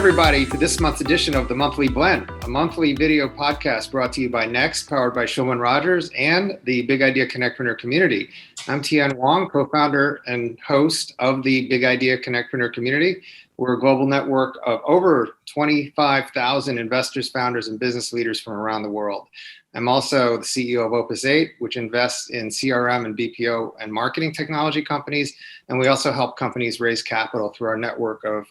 everybody, to this month's edition of the Monthly Blend, a monthly video podcast brought to you by Next, powered by Shulman Rogers and the Big Idea Connectpreneur community. I'm Tien, Wong, co-founder and host of the Big Idea Connectpreneur community. We're a global network of over 25,000 investors, founders, and business leaders from around the world. I'm also the CEO of Opus 8, which invests in CRM and BPO and marketing technology companies. And we also help companies raise capital through our network of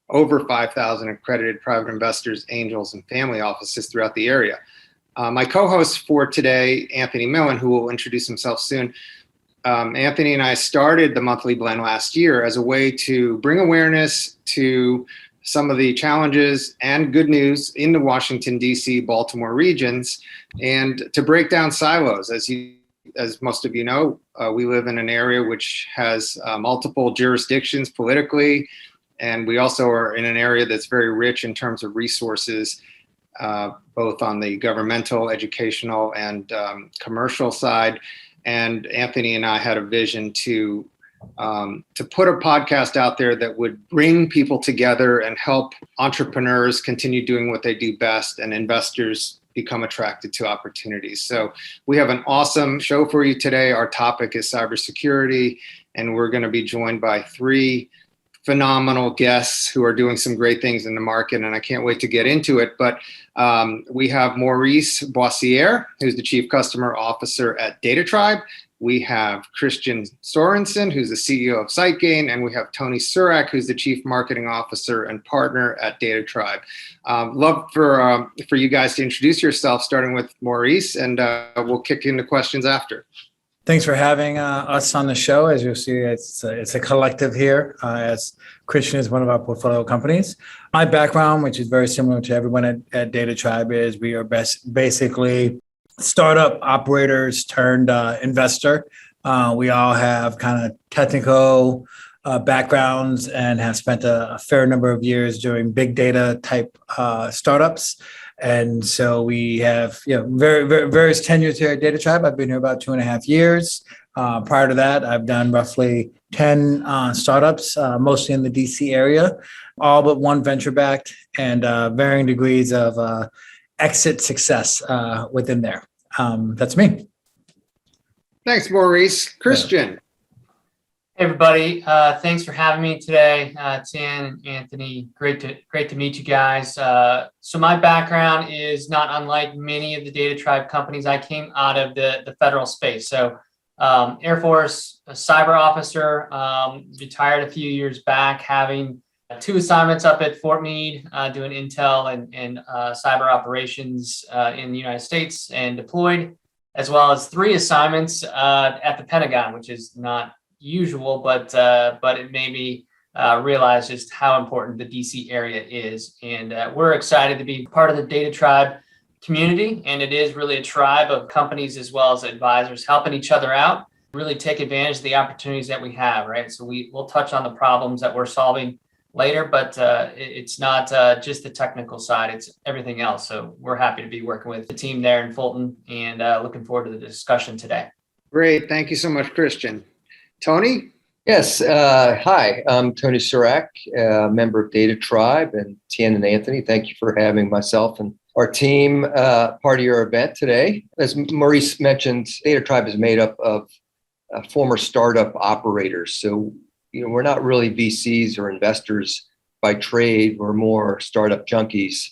over 5,000 accredited private investors, angels, and family offices throughout the area. My co-host for today, Anthony Millen, who will introduce himself soon. Anthony and I started the Monthly Blend last year as a way to bring awareness to some of the challenges and good news in the Washington, D.C., Baltimore regions, and to break down silos. As most of you know, we live in an area which has multiple jurisdictions politically, and we also are in an area that's very rich in terms of resources, both on the governmental, educational, and commercial side. And Anthony and I had a vision to put a podcast out there that would bring people together and help entrepreneurs continue doing what they do best and investors become attracted to opportunities. So we have an awesome show for you today. Our topic is cybersecurity, and we're going to be joined by three phenomenal guests who are doing some great things in the market, and I can't wait to get into it. But we have Maurice Boissiere, who's the Chief Customer Officer at DataTribe. We have Sorenson, who's the CEO of SightGain, and we have Tony Surak, who's the Chief Marketing Officer and Partner at DataTribe. Love for you guys to introduce yourself, starting with Maurice, and we'll kick into questions after. Thanks for having us on the show. As you'll see, it's a collective here, as Christian is one of our portfolio companies. My background, which is very similar to everyone at DataTribe, is we are basically startup operators turned investor. We all have kind of technical backgrounds and have spent a fair number of years doing big data type startups. And so we have, various tenures here at DataTribe. I've been here about 2.5 years. Prior to that, I've done roughly 10 startups, mostly in the DC area, all but one venture-backed, and varying degrees of exit success within there. That's me. Thanks, Maurice. Christian. Hey everybody, thanks for having me today. Tien and Anthony, great to meet you guys. So my background is not unlike many of the DataTribe companies. I came out of the federal space. So Air Force, a cyber officer, retired a few years back, having 2 assignments up at Fort Meade, doing intel and cyber operations in the United States and deployed, as well as 3 assignments at the Pentagon, which is not usual, but it made me realize just how important the DC area is. And we're excited to be part of the DataTribe community. And it is really a tribe of companies as well as advisors helping each other out, really take advantage of the opportunities that we have, right? So we'll touch on the problems that we're solving later, but it's not just the technical side, it's everything else. So we're happy to be working with the team there in Fulton and looking forward to the discussion today. Great. Thank you so much, Christian. Tony? Yes. Hi, I'm Tony Surak, member of DataTribe, and Tien and Anthony. Thank you for having myself and our team part of your event today. As Maurice mentioned, DataTribe is made up of former startup operators. So, we're not really VCs or investors by trade. We're more startup junkies,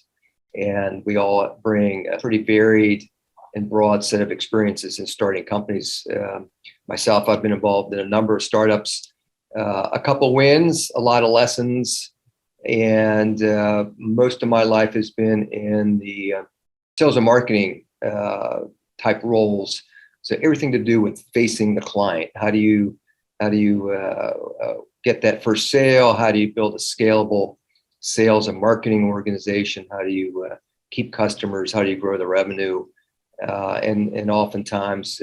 and we all bring a pretty varied and broad set of experiences in starting companies. Myself, I've been involved in a number of startups, a couple wins, a lot of lessons, and most of my life has been in the sales and marketing type roles. So everything to do with facing the client. How do you get that first sale? How do you build a scalable sales and marketing organization? How do you keep customers? How do you grow the revenue? And oftentimes,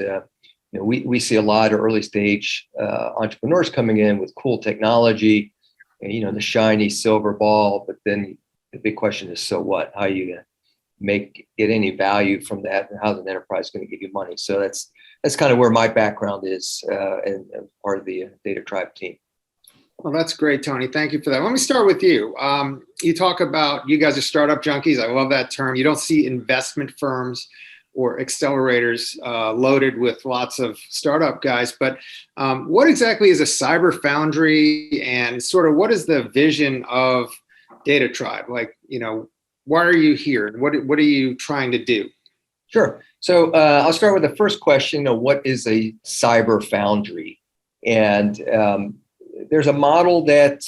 we see a lot of early stage entrepreneurs coming in with cool technology, and, the shiny silver ball. But then the big question is, so what? How are you going to get any value from that, and how's an enterprise going to give you money? So that's kind of where my background is, and part of the DataTribe team. Well, that's great, Tony. Thank you for that. Let me start with you. You talk about you guys are startup junkies. I love that term. You don't see investment firms or accelerators loaded with lots of startup guys. But what exactly is a cyber foundry, and sort of what is the vision of DataTribe? Like, why are you here? What are you trying to do? Sure. So I'll start with the first question of what is a cyber foundry? And there's a model that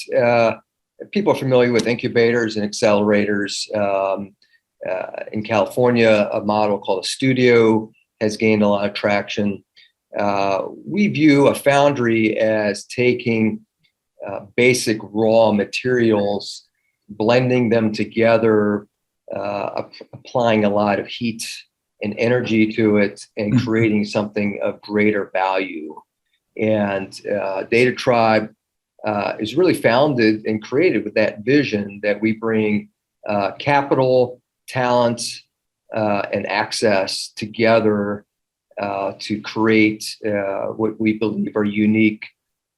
people are familiar with, incubators and accelerators. In California, a model called a studio has gained a lot of traction. We view a foundry as taking basic raw materials, blending them together, applying a lot of heat and energy to it, and creating something of greater value. And DataTribe is really founded and created with that vision that we bring capital, talent, and access together to create what we believe are unique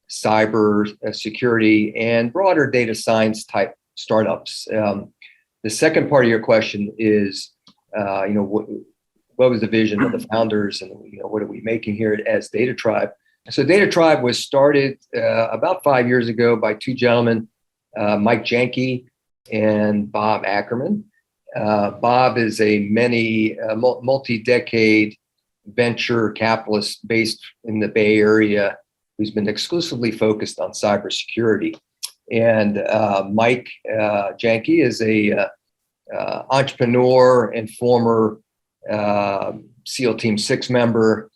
cyber security and broader data science type startups. The second part of your question is, what was the vision of the founders, and what are we making here as DataTribe? So DataTribe was started about 5 years ago by two gentlemen, Mike Janke and Bob Ackerman. Bob is a multi-decade venture capitalist based in the Bay Area who's been exclusively focused on cybersecurity. And Mike Janke is a entrepreneur and former SEAL Team 6 member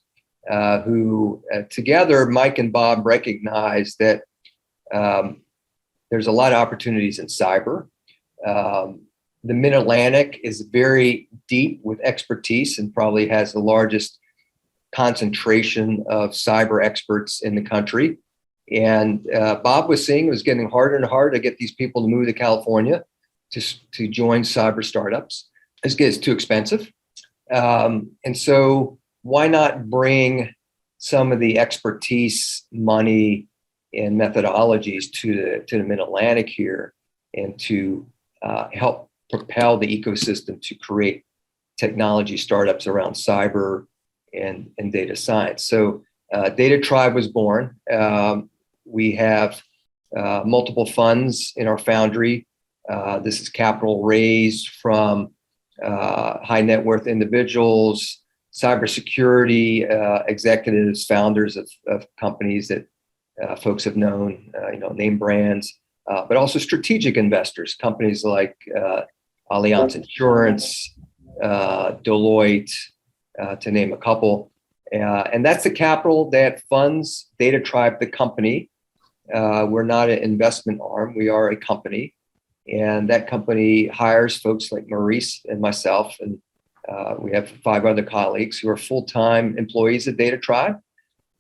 who together, Mike and Bob recognize that there's a lot of opportunities in cyber. The Mid-Atlantic is very deep with expertise and probably has the largest concentration of cyber experts in the country. And Bob was seeing it was getting harder and harder to get these people to move to California to join cyber startups. It's too expensive. And so why not bring some of the expertise, money, and methodologies to the Mid-Atlantic here, and to help propel the ecosystem to create technology startups around cyber and data science. So DataTribe was born. We have multiple funds in our foundry. This is capital raised from high net worth individuals, cybersecurity executives, founders of companies that folks have known, name brands, but also strategic investors, companies like Allianz Insurance, Deloitte, to name a couple. And that's the capital that funds DataTribe, the company. We're not an investment arm, we are a company. And that company hires folks like Maurice and myself, and we have 5 other colleagues who are full-time employees at DataTribe.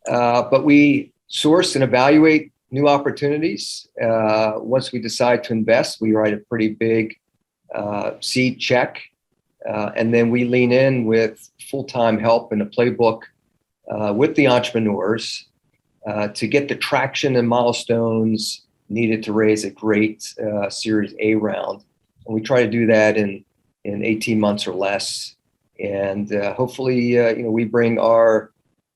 But we source and evaluate new opportunities. Once we decide to invest, we write a pretty big seed check, and then we lean in with full-time help and a playbook with the entrepreneurs to get the traction and milestones needed to raise a great Series A round. And we try to do that in 18 months or less. And hopefully, we bring our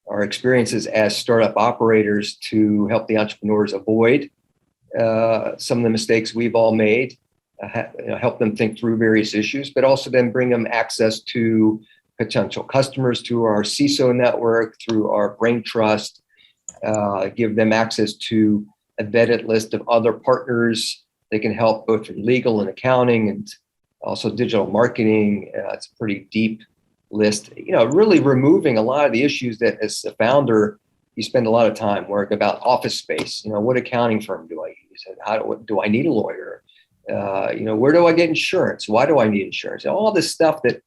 experiences as startup operators to help the entrepreneurs avoid some of the mistakes we've all made, help them think through various issues, but also then bring them access to potential customers through our CISO network, through our Brain Trust, give them access to a vetted list of other partners. They can help both from legal and accounting and also digital marketing. It's a pretty deep list, really removing a lot of the issues that as a founder, you spend a lot of time worrying about office space. What accounting firm do I use? How do I need a lawyer? Where do I get insurance? Why do I need insurance? All this stuff that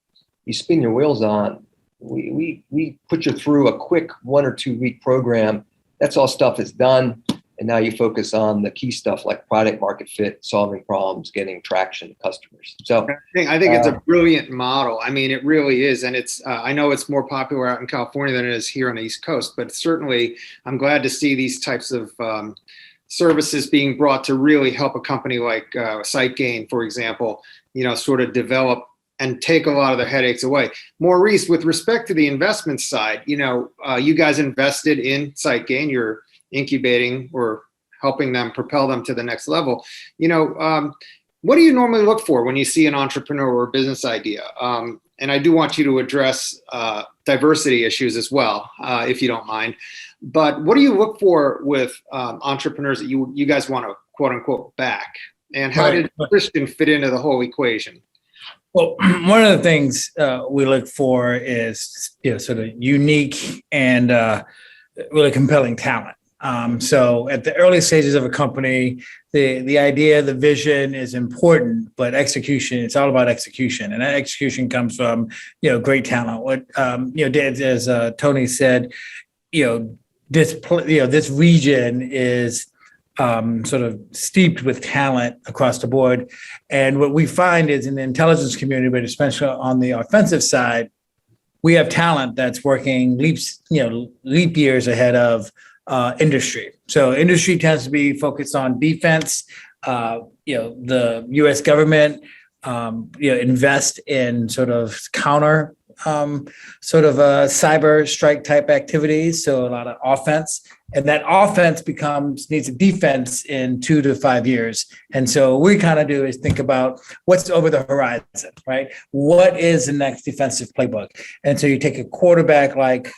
you spin your wheels on, we put you through a quick 1 or 2 week program. That's all stuff that's done. And now you focus on the key stuff like product market fit, solving problems, getting traction to customers. So I think it's a brilliant model. I mean, it really is. And it's, I know it's more popular out in California than it is here on the East Coast, but certainly I'm glad to see these types of services being brought to really help a company like SightGain, for example, sort of develop and take a lot of the headaches away. Maurice, with respect to the investment side, you guys invested in SightGain. You're incubating or helping them propel them to the next level. What do you normally look for when you see an entrepreneur or business idea? And I do want you to address diversity issues as well, if you don't mind. But what do you look for with entrepreneurs that you guys want to quote unquote back? And how did Christian fit into the whole equation? Well, one of the things we look for is sort of unique and really compelling talent. So at the early stages of a company, the idea, the vision is important, but execution, it's all about execution. And that execution comes from, great talent. What, as Tony said, this region is sort of steeped with talent across the board. And what we find is in the intelligence community, but especially on the offensive side, we have talent that's working leap years ahead of industry. So industry tends to be focused on defense. The U.S. government, invest in sort of counter cyber strike type activities. So a lot of offense, and that offense needs a defense in 2 to 5 years. And so what we kind of do is think about what's over the horizon, right? What is the next defensive playbook? And so you take a quarterback like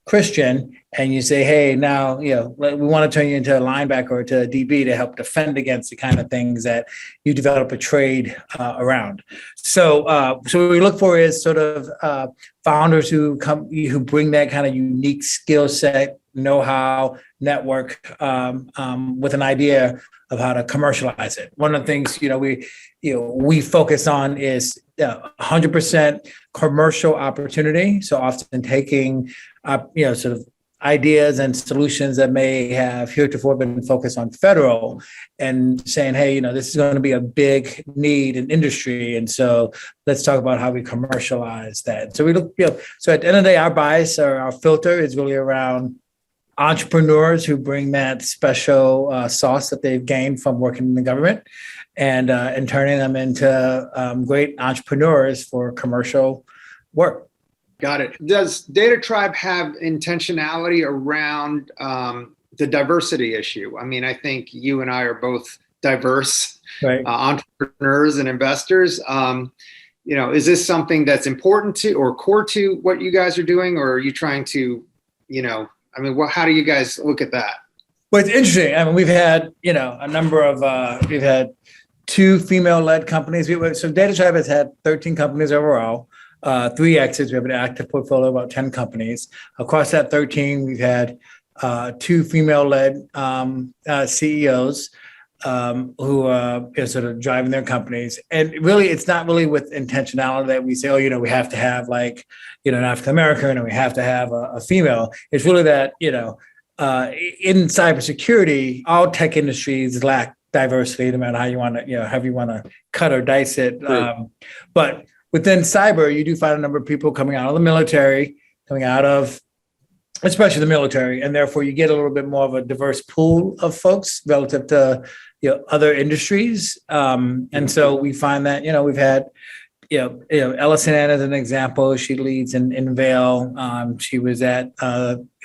Christian, and you say, hey, now, we want to turn you into a linebacker or to a DB to help defend against the kind of things that you develop a trade around. So what we look for is sort of founders who bring that kind of unique skill set, know-how, network with an idea of how to commercialize it. One of the things, we focus on is 100% commercial opportunity. So often taking sort of ideas and solutions that may have heretofore been focused on federal and saying, hey, this is going to be a big need in industry. And so let's talk about how we commercialize that. So we look, so at the end of the day, our bias or our filter is really around entrepreneurs who bring that special sauce that they've gained from working in the government and turning them into great entrepreneurs for commercial work. Got it. Does DataTribe have intentionality around the diversity issue? I mean, I think you and I are both diverse entrepreneurs and investors. Is this something that's important to or core to what you guys are doing, or are you trying to, how do you guys look at that? Well, it's interesting. I mean, we've had, a number of, we've had 2 female-led companies. So DataTribe has had 13 companies overall. 3 exits. We have an active portfolio of about 10 companies. Across that 13, we've had 2 female-led CEOs who are sort of driving their companies. And really, it's not really with intentionality that we say, we have to have an African American and we have to have a female. It's really that, in cybersecurity, all tech industries lack diversity, no matter how you want to, however you want to cut or dice it. Right. But within cyber, you do find a number of people coming out of the military, especially the military, and therefore you get a little bit more of a diverse pool of folks relative to other industries. And so we find that we've had Ellison as an example. She leads in Vail. She was at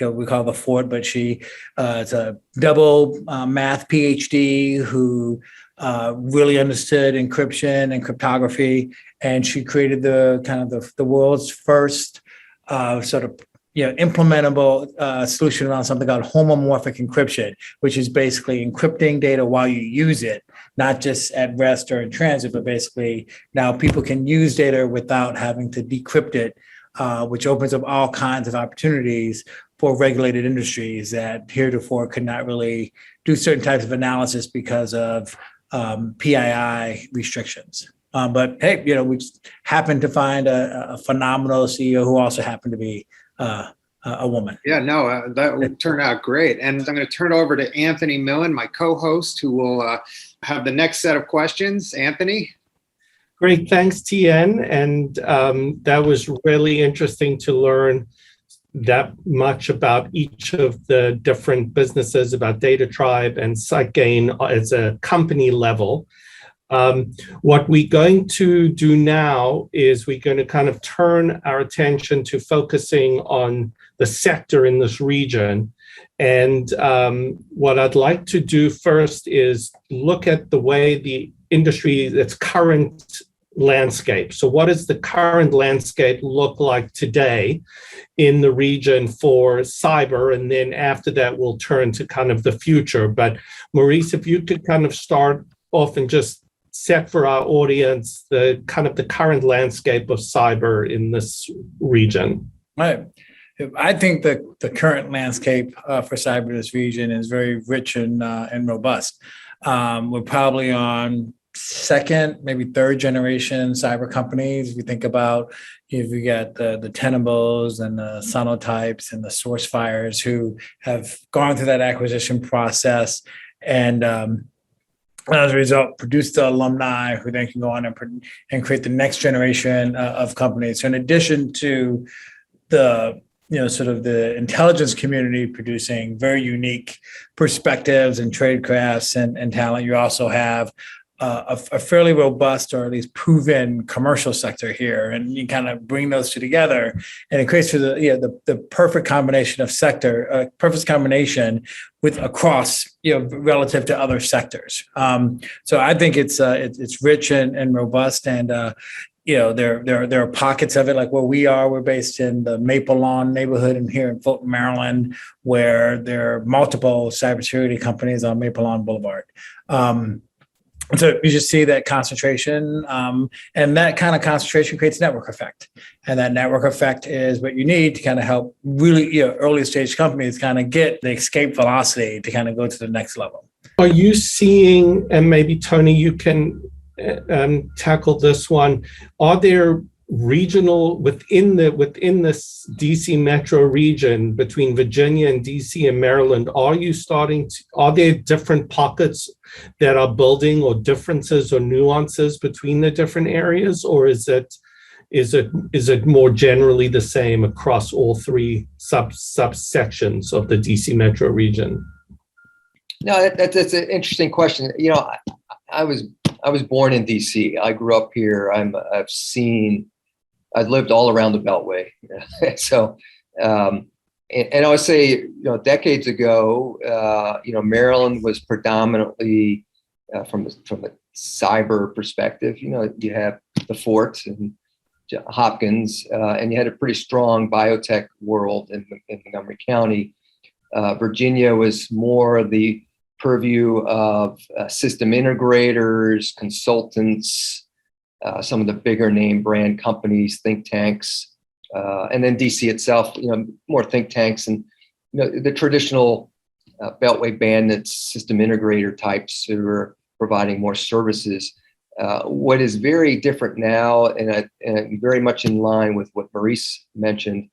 we call the Fort, but she is a double math PhD who really understood encryption and cryptography, and she created the world's first sort of implementable solution around something called homomorphic encryption, which is basically encrypting data while you use it, not just at rest or in transit, but basically now people can use data without having to decrypt it, which opens up all kinds of opportunities for regulated industries that heretofore could not really do certain types of analysis because of PII restrictions. But hey, we just happened to find a phenomenal CEO who also happened to be a woman. Yeah, no, that would turn out great. And I'm going to turn it over to Anthony Millen, my co-host, who will have the next set of questions. Anthony? Great, thanks, Tien. And that was really interesting to learn that much about each of the different businesses, about DataTribe and SightGain as a company level. What we're going to do now is we're going to kind of turn our attention to focusing on the sector in this region. And what I'd like to do first is look at the way the industry, its current landscape. So what does the current landscape look like today in the region for cyber? And then after that, we'll turn to kind of the future. But Maurice, if you could kind of start off and just set for our audience the kind of the current landscape of cyber in this region. Right. I think that the current landscape for cyber in this region is very rich and robust. We're probably on second, maybe third generation cyber companies. If you think about, if you got the Tenables and the Sonotypes and the Sourcefires who have gone through that acquisition process and as a result, produce the alumni who then can go on and create the next generation of companies. So in addition to the sort of the intelligence community producing very unique perspectives and trade crafts and talent, you also have a fairly robust or at least proven commercial sector here, and you kind of bring those two together, and it creates the perfect combination of sector, perfect combination with across relative to other sectors. So I think it's rich and robust, and there are pockets of it, like where we are. We're based in the Maple Lawn neighborhood and here in Fulton, Maryland, where there are multiple cybersecurity companies on Maple Lawn Boulevard. So you just see that concentration, and that kind of concentration creates network effect. And that network effect is what you need to kind of help really early stage companies kind of get the escape velocity to kind of go to the next level. Are you seeing, and maybe Tony, you can tackle this one, are there regional within this DC metro region between Virginia and DC and Maryland, are there different pockets that are building, or differences or nuances between the different areas, or is it more generally the same across all three subsections of the DC metro region? No, that's an interesting question. I was born in DC. I grew up here. I've lived all around the Beltway. So, and I would say, decades ago, Maryland was predominantly from the cyber perspective. You have the Fort and Hopkins, and you had a pretty strong biotech world in Montgomery County. Virginia was more the purview of system integrators, consultants, some of the bigger name brand companies, think tanks, and then DC itself, more think tanks and the traditional Beltway bandits, system integrator types who are providing more services. What is very different now, and very much in line with what Maurice mentioned,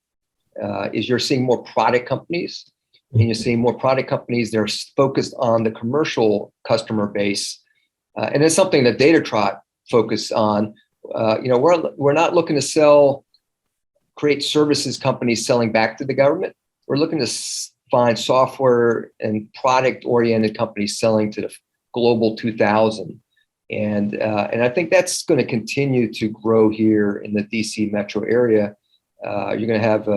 is you're seeing more product companies, and you're seeing more product companies that are focused on the commercial customer base, and it's something that DataTribe focus on. We're not looking to create services companies selling back to the government. We're looking to find software and product oriented companies selling to the global 2000. And I think that's going to continue to grow here in the DC metro area. You're going to have,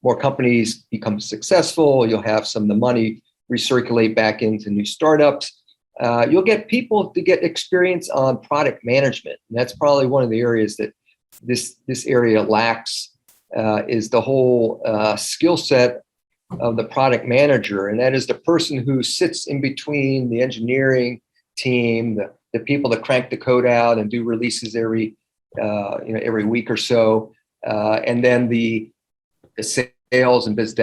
more companies become successful. You'll have some of the money recirculate back into new startups. You'll get people to get experience on product management. And that's probably one of the areas that this area lacks, is the whole skill set of the product manager. And that is the person who sits in between the engineering team, the people that crank the code out and do releases every week or so, and then the sales and biz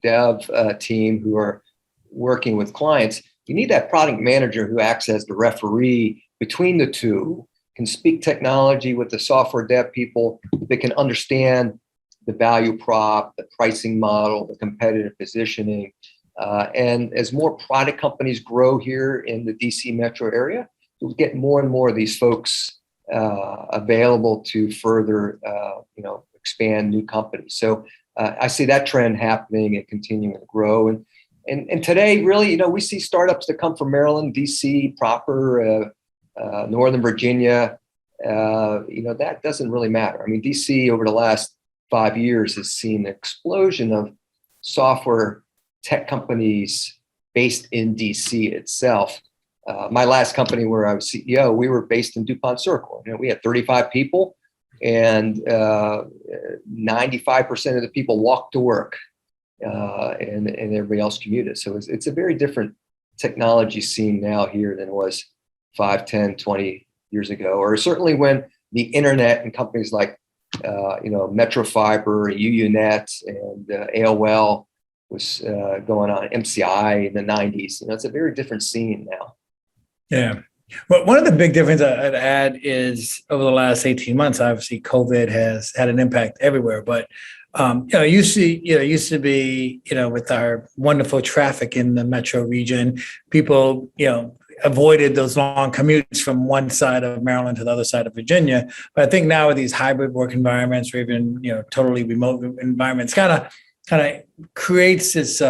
dev team who are working with clients. You need that product manager who acts as the referee between the two, can speak technology with the software dev people that can understand the value prop, the pricing model, the competitive positioning. And as more product companies grow here in the DC metro area, you'll get more and more of these folks available to further, expand new companies. So I see that trend happening and continuing to grow. And today, really, we see startups that come from Maryland, DC proper, Northern Virginia. That doesn't really matter. I mean, DC over the last 5 years has seen an explosion of software tech companies based in DC itself. My last company where I was CEO, we were based in DuPont Circle. We had 35 people, and 95% of the people walked to work, and everybody else commuted. So it's a very different technology scene now here than it was 5, 10, 20 years ago, or certainly when the internet and companies like Metro Fiber, UUNet, and AOL was going on, MCI in the 90s. It's a very different scene now. Yeah. Well, one of the big differences I'd add is over the last 18 months, obviously COVID has had an impact everywhere, but it used to be, with our wonderful traffic in the metro region, people, avoided those long commutes from one side of Maryland to the other side of Virginia. But I think now with these hybrid work environments or even, totally remote environments, kind of creates this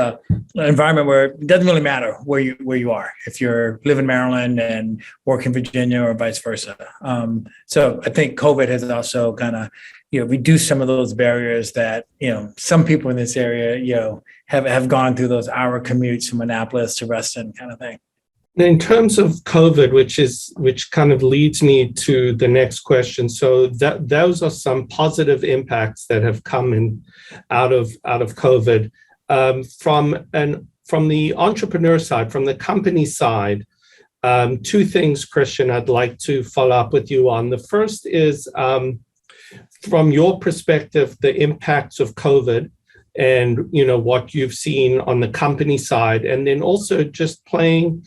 environment where it doesn't really matter where you are, if you live in Maryland and work in Virginia or vice versa. So I think COVID has also kind of, reduced some of those barriers that, some people in this area, have gone through those hour commutes from Annapolis to Reston kind of thing. In terms of COVID, which kind of leads me to the next question. So those are some positive impacts that have come in out of COVID. From the entrepreneur side, from the company side, two things, Christian, I'd like to follow up with you on. The first is, from your perspective, the impacts of COVID and what you've seen on the company side, and then also just playing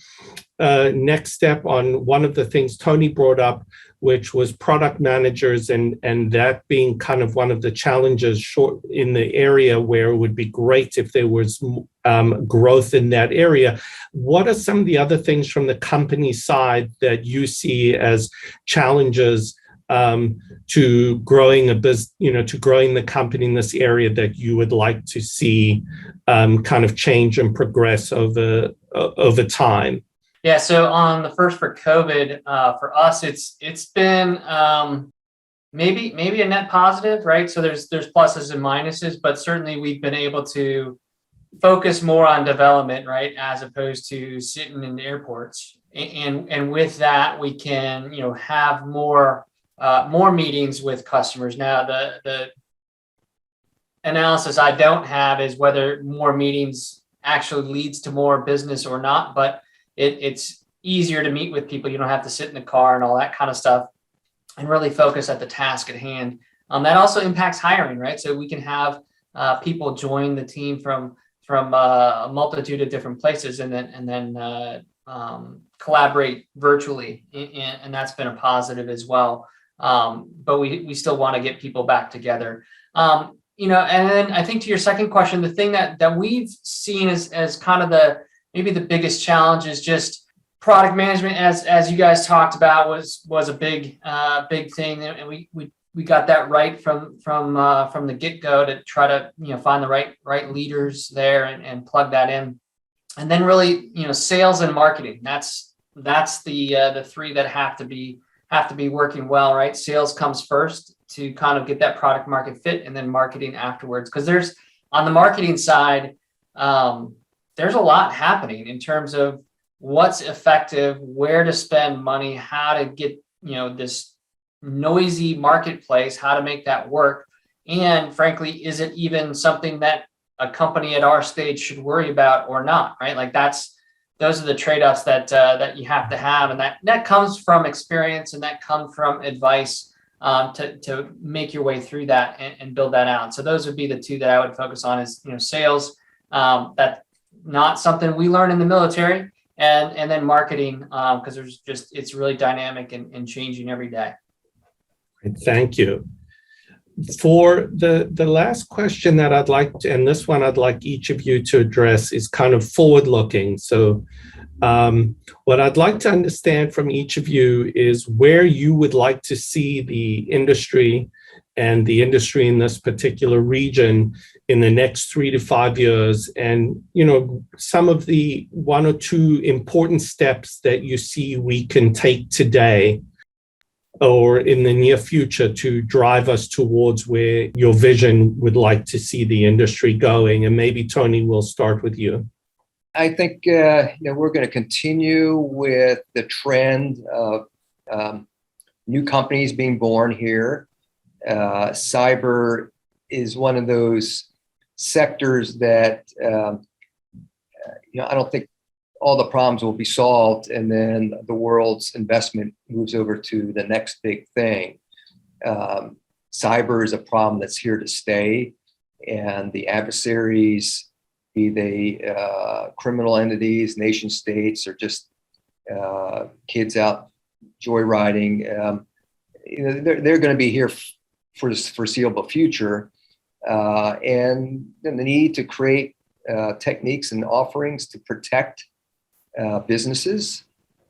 next step on one of the things Tony brought up, which was product managers and that being kind of one of the challenges short in the area where it would be great if there was growth in that area. What are some of the other things from the company side that you see as challenges to growing a business, to growing the company in this area that you would like to see kind of change and progress over time? Yeah. So on the first for COVID, for us, it's been maybe a net positive, right? So there's pluses and minuses, but certainly we've been able to focus more on development, right, as opposed to sitting in airports. And with that, we can have more meetings with customers. Now, the analysis I don't have is whether more meetings actually leads to more business or not, but it's easier to meet with people. You don't have to sit in the car and all that kind of stuff and really focus at the task at hand. That also impacts hiring, right? So we can have people join the team from a multitude of different places and then collaborate virtually. And that's been a positive as well. But we still want to get people back together. And then I think to your second question, the thing that we've seen as kind of maybe the biggest challenge is just product management, as you guys talked about, was a big thing, and we got that right from the get-go to try to find the right leaders there and plug that in, and then really sales and marketing. That's the three that have to be working well, right? Sales comes first to kind of get that product market fit, and then marketing afterwards, because there's on the marketing side. There's a lot happening in terms of what's effective, where to spend money, how to get, this noisy marketplace, how to make that work. And frankly, is it even something that a company at our stage should worry about or not, right? Like those are the trade-offs that you have to have. And that comes from experience, and that comes from advice to make your way through that and build that out. So those would be the two that I would focus on is, sales, that not something we learn in the military, and then marketing, because it's really dynamic and changing every day. Thank you. For the last question that I'd like to, and this one I'd like each of you to address, is kind of forward looking. So what I'd like to understand from each of you is where you would like to see the industry and the industry in this particular region in the next 3 to 5 years, and some of the 1 or 2 important steps that you see we can take today or in the near future to drive us towards where your vision would like to see the industry going. And maybe Tony, we'll start with you. I think we're going to continue with the trend of new companies being born here. Cyber is one of those sectors that I don't think all the problems will be solved and then the world's investment moves over to the next big thing. Cyber is a problem that's here to stay, and the adversaries, be they criminal entities, nation states, or just kids out joyriding, they're going to be here for the foreseeable future. And the need to create techniques and offerings to protect businesses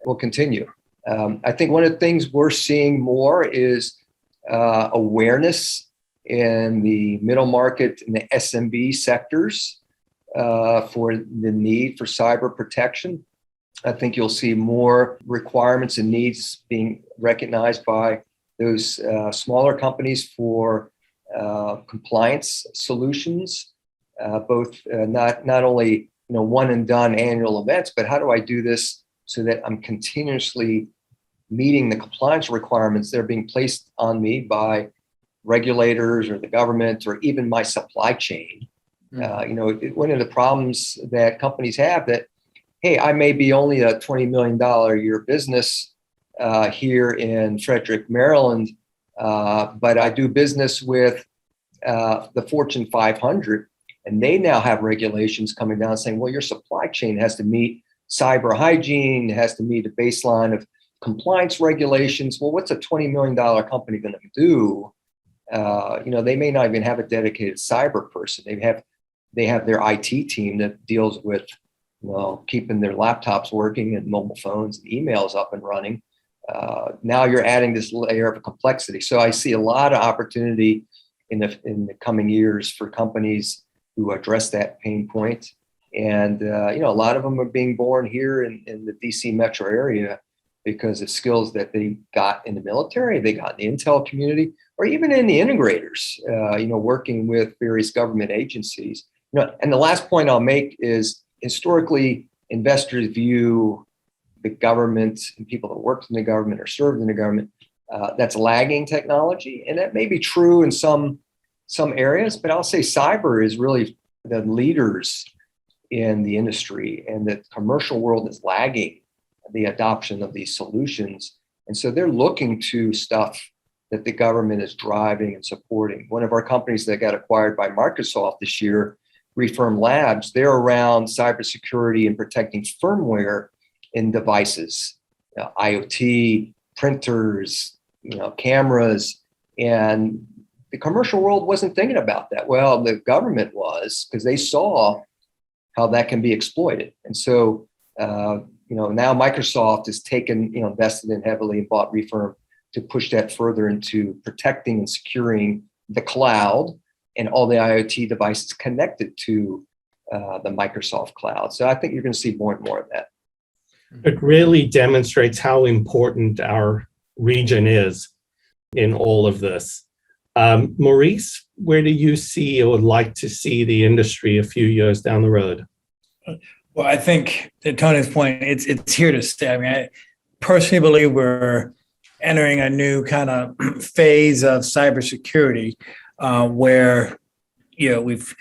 will continue. I think one of the things we're seeing more is awareness in the middle market and the SMB sectors for the need for cyber protection. I think you'll see more requirements and needs being recognized by those smaller companies for compliance solutions, both not only one and done annual events, but how do I do this so that I'm continuously meeting the compliance requirements that are being placed on me by regulators or the government or even my supply chain. One of the problems that companies have that, hey, I may be only a $20 million a year business here in Frederick, Maryland, but I do business with the Fortune 500, and they now have regulations coming down saying, well, your supply chain has to meet cyber hygiene, has to meet a baseline of compliance regulations. Well, what's a $20 million company going to do? They may not even have a dedicated cyber person. They have their IT team that deals with keeping their laptops working and mobile phones and emails up and running. Now you're adding this layer of complexity. So I see a lot of opportunity in the coming years for companies who address that pain point. And, a lot of them are being born here in the DC metro area because of skills that they got in the military, they got in the intel community, or even in the integrators, working with various government agencies. And the last point I'll make is historically investors view the government and people that worked in the government or served in the government, that's lagging technology. And that may be true in some areas, but I'll say cyber is really the leaders in the industry, and the commercial world is lagging the adoption of these solutions. And so they're looking to stuff that the government is driving and supporting. One of our companies that got acquired by Microsoft this year, Refirm Labs, they're around cybersecurity and protecting firmware in devices, IoT, printers, cameras, and the commercial world wasn't thinking about that. Well, the government was, because they saw how that can be exploited. And so, now Microsoft has taken, invested in heavily and bought Refirm to push that further into protecting and securing the cloud and all the IoT devices connected to the Microsoft cloud. So I think you're going to see more and more of that. It really demonstrates how important our region is in all of this. Maurice, where do you see or would like to see the industry a few years down the road? Well, I think to Tony's point, it's here to stay. I mean, I personally believe we're entering a new kind of phase of cybersecurity where we've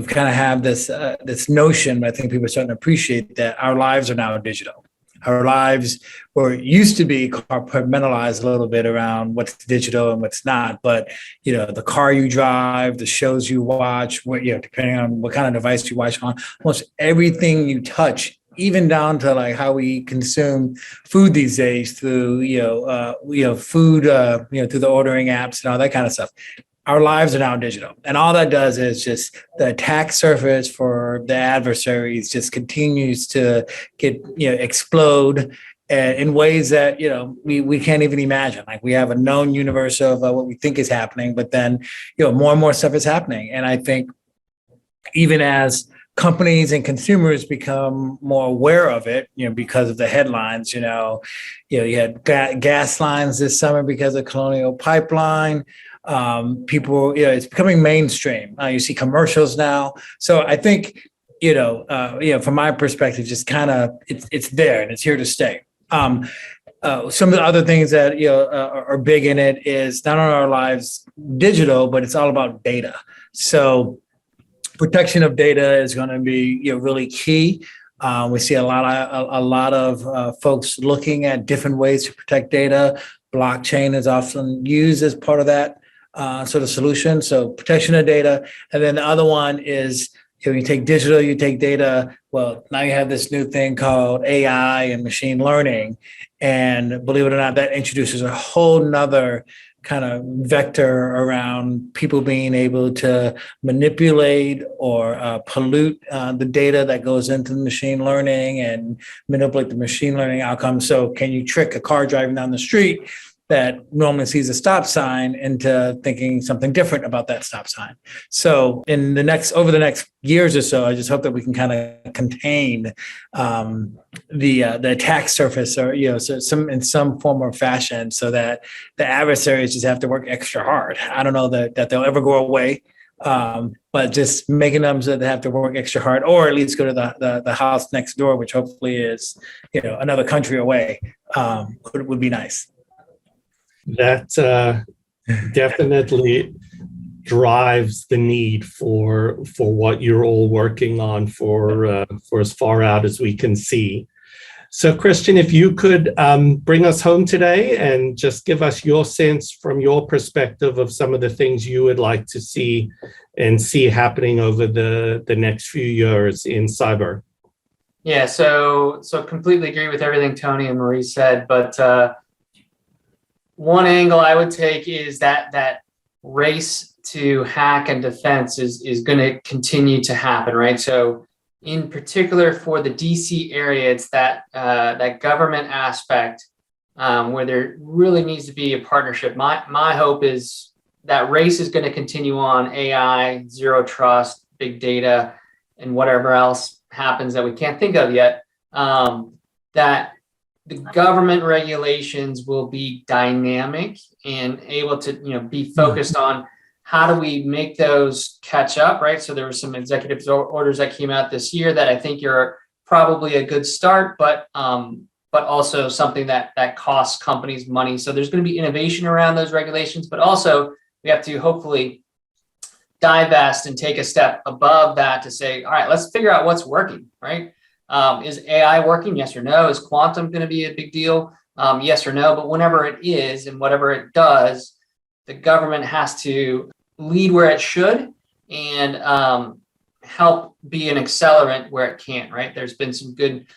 kind of have this notion, but I think people are starting to appreciate that our lives are now digital. Our lives used to be compartmentalized a little bit around what's digital and what's not. But, the car you drive, the shows you watch, depending on what kind of device you watch on, almost everything you touch, even down to like how we consume food these days through, food, through the ordering apps and all that kind of stuff. Our lives are now digital. And all that does is just the attack surface for the adversaries just continues to explode. and in ways that, we can't even imagine. Like we have a known universe of what we think is happening, but then, more and more stuff is happening. And I think even as companies and consumers become more aware of it, because of the headlines, you had gas lines this summer because of Colonial Pipeline. People, it's becoming mainstream. You see commercials now. So I think, from my perspective, just kind of it's there and it's here to stay. Some of the other things that are big in it is not only our lives digital, but it's all about data. So protection of data is going to be really key. We see a lot of folks looking at different ways to protect data. Blockchain is often used as part of that sort of solution. So protection of data, and then the other one is you take digital, you take data. Well, now you have this new thing called AI and machine learning, and believe it or not, that introduces a whole nother kind of vector around people being able to manipulate or pollute the data that goes into the machine learning and manipulate the machine learning outcomes. So can you trick a car driving down the street that normally sees a stop sign into thinking something different about that stop sign? So over the next years or so, I just hope that we can kind of contain the attack surface, or in some form or fashion, so that the adversaries just have to work extra hard. I don't know that they'll ever go away, but just making them so they have to work extra hard, or at least go to the house next door, which hopefully is another country away, would be nice. That definitely drives the need for what you're all working on for as far out as we can see. So, Christian, if you could bring us home today and just give us your sense from your perspective of some of the things you would like to see happening over the next few years in cyber. Yeah, so completely agree with everything Tony and Maurice said, but one angle I would take is that race to hack and defense is going to continue to happen, right? So in particular for the DC area, it's that government aspect where there really needs to be a partnership. My hope is that race is going to continue on AI, zero trust, big data, and whatever else happens that we can't think of yet, that the government regulations will be dynamic and able to, be focused on how do we make those catch up, right? So there were some executive orders that came out this year that I think are probably a good start, but also something that costs companies money. So there's going to be innovation around those regulations, but also we have to hopefully divest and take a step above that to say, all right, let's figure out what's working, right? Is AI working? Yes or no? Is quantum going to be a big deal? Yes or no? But whenever it is and whatever it does, the government has to lead where it should and help be an accelerant where it can't, right? There's been some good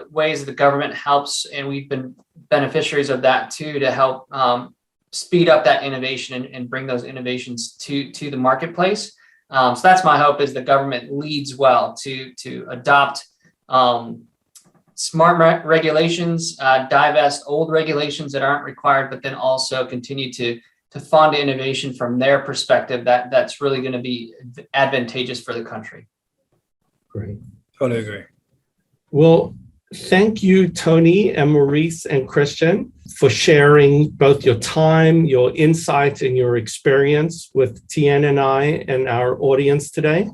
ways that the government helps, and we've been beneficiaries of that too, to help speed up that innovation and bring those innovations to the marketplace. So that's my hope, is the government leads well to adopt smart regulations, divest old regulations that aren't required, but then also continue to fund innovation from their perspective that's really going to be advantageous for the country. Great. Totally agree. Well, thank you, Tony and Maurice and Christian, for sharing both your time, your insight, and your experience with Tien and I and our audience today.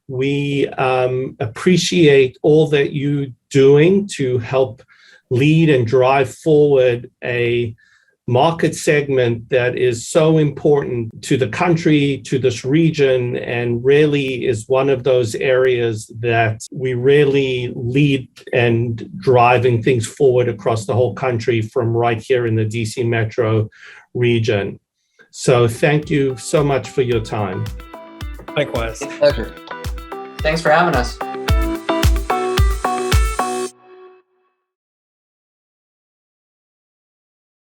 We appreciate all that you're doing to help lead and drive forward a market segment that is so important to the country, to this region, and really is one of those areas that we really lead and driving things forward across the whole country from right here in the DC metro region. So thank you so much for your time. Likewise. Pleasure. Thanks for having us.